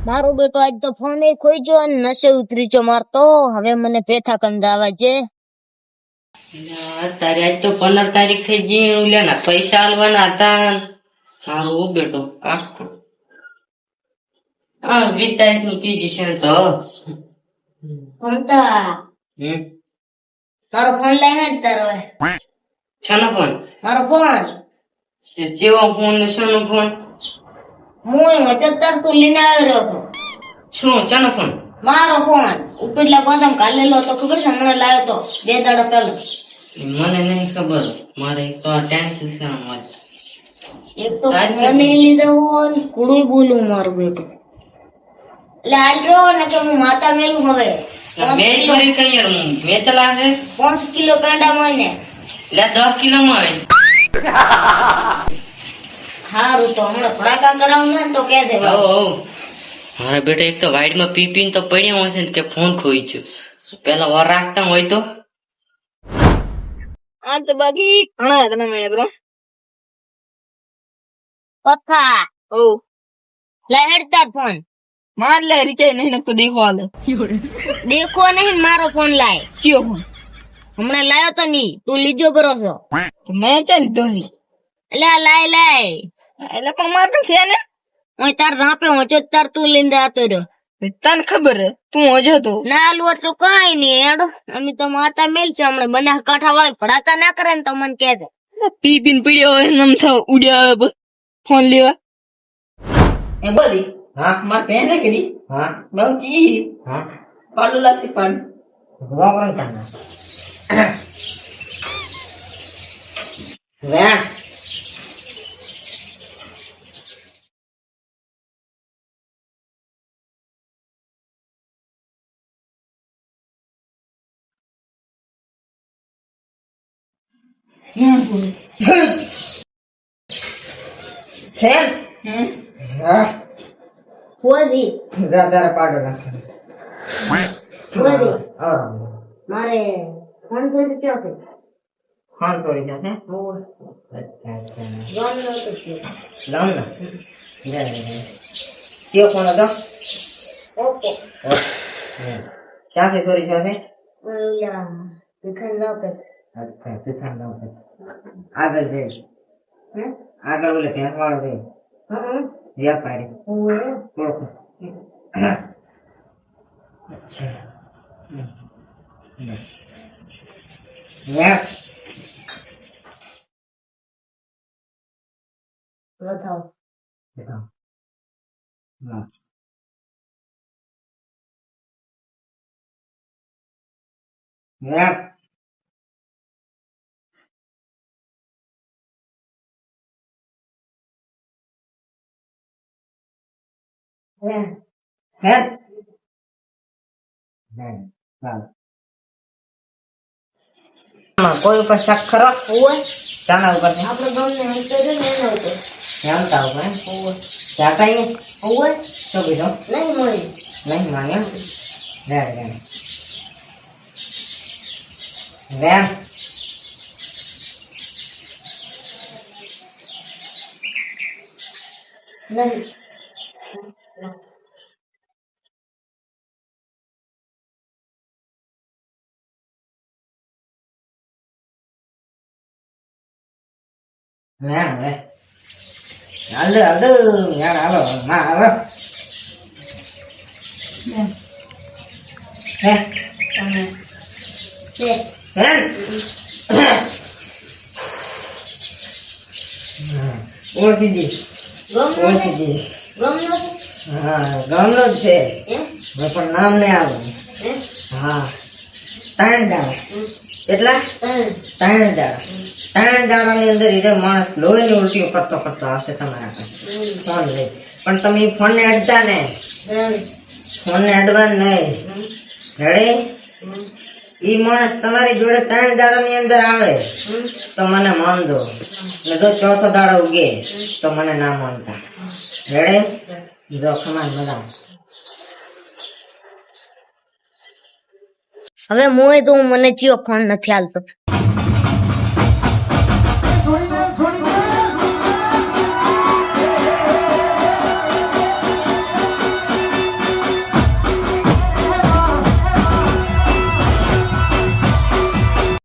મારો બેટો આજ તો ફોન એ ખોઈ ગયો અને નશે ઉતરી ગયો મારતો. હવે મને પેથા કંદાવા છે. તારે આજ તો 15 તારીખ થઈ ગઈ. ઓલાના પૈસા આલવાના હતા. હારું બેટો આખું 20 તારીખ નું કીધી છે તો મમતા મારો ફોન લઈ હેડ તારો. શાનો ફોન? મારો ફોન જેવો ફોન ને શાનો ફોન? હું મચતર તું લઈને આવ્યો હતો. શું શાનો ફોન? મારો ફોન ઉપરલા કોદમ કાલેલો તો ખબર છે, હમણાં લાવ્યો તો 2 દાડા પહેલા. મને નહીં ખબર. મારે તો આ ચાન્સ છે. એક તો મને લીધો હોય કુડું બોલું મારું બેટું. એટલે હાલ જો ને કે હું માતા મેલું હવે મેચ કરી કઈ યાર મેચ લાગે 5 કિલો પેંડા મળે લે 10 કિલો માં હારું તો હમણાં ફડાકા કરાવું ને તો કે દે. હા બેટા, એક તો વાઈડ માં પી તો પડ્યા હશે ને કે ફોન ખોઈ ગયો. પેલા વાર રાખતા હોય તો આ તો બાકી ઘણા તને મેળે બ્રો પપ્પા ઓ લે હેડ તાર ફોન. માર લે રિચાર્જ નહીં નકતો દેખો હાલે દેખો નહીં મારો ફોન લાય. કયો ફોન? હમણાં લાયો તો નહીં, તું લીજો બરોસો. મેં ચાલ લીધો છે એટલે લાય લાય. એટલે પણ માર તો છે ને હું તાર રાપે હોચો તાર તું લઈને આતો રહ્યો. તને ખબર હે તું હજો તો ના આલું તો કઈ નઈ હેડો. અમે તો માતા મેલ છે હમણાં બના કાંઠા વાળી ફડાકા ના કરે ને તો મને કહે દે. પી પડ્યો હોય નમ થાવ ઉડ્યા આવે ફોન લેવા એ બોલી. હા માર પેન કરી. હા બહુ કી હા પાડું લાગશે પાડ વાપરણ કાના વેણ ફેલ હા ફોજી દાદા પાડો નાખશે ફોજી આ મારે ફોન કરી ક્યાં છે? ફોન કરી જાતે જોન નો તો છે. લાવ ના કયો ફોન હતો? ઓકે ક્યાંથી ચોરી જાતે? ઓલા દુકાન નો પે. અચ્છા તું લાવ આગળ જઈ આગળ બોલે ભેંસ વાળો રે વ્યાપારી ઓળખો. અચ્છા બતાવો. કોઈ ઉપર શક ખરો? ઓય ચાના ઉપર આપણે ગામને હંતે છે ને એનો હતો. જાણતા ઉપર જાતા ઓય શું કીધું? નહીં મળી. નહીં માન્યો વેણ નહીં વેણ વે હાલો હાલો યાર હાલો માં હાલો હે છે વેણ ઓસીજી ગામનો ઓસીજી ગામનો હા ગામનો જ છે હે પણ નામ નહીં આવે. હે હા 3 દાડા કેટલા? તણ 3 દાડા 3 દાડાની અંદર એ માણસ લોહીની ઉલટીઓ કરતો કરતો આવશે તમારા પાસે ફોન લઈ. પણ તમે ફોન ને અડતા ને ફોન ને અડવાનું નહીં રેડી. ઈ માણસ તમારી જોડે 3 દાડાની અંદર આવે તો મને માન દો ને જો ચોથો દાડો ઉગે તો મને ના માનતા. રેડી જો ખમાન મજા. હવે મોય તો મને ચિયો ફોન નથી હાલતો.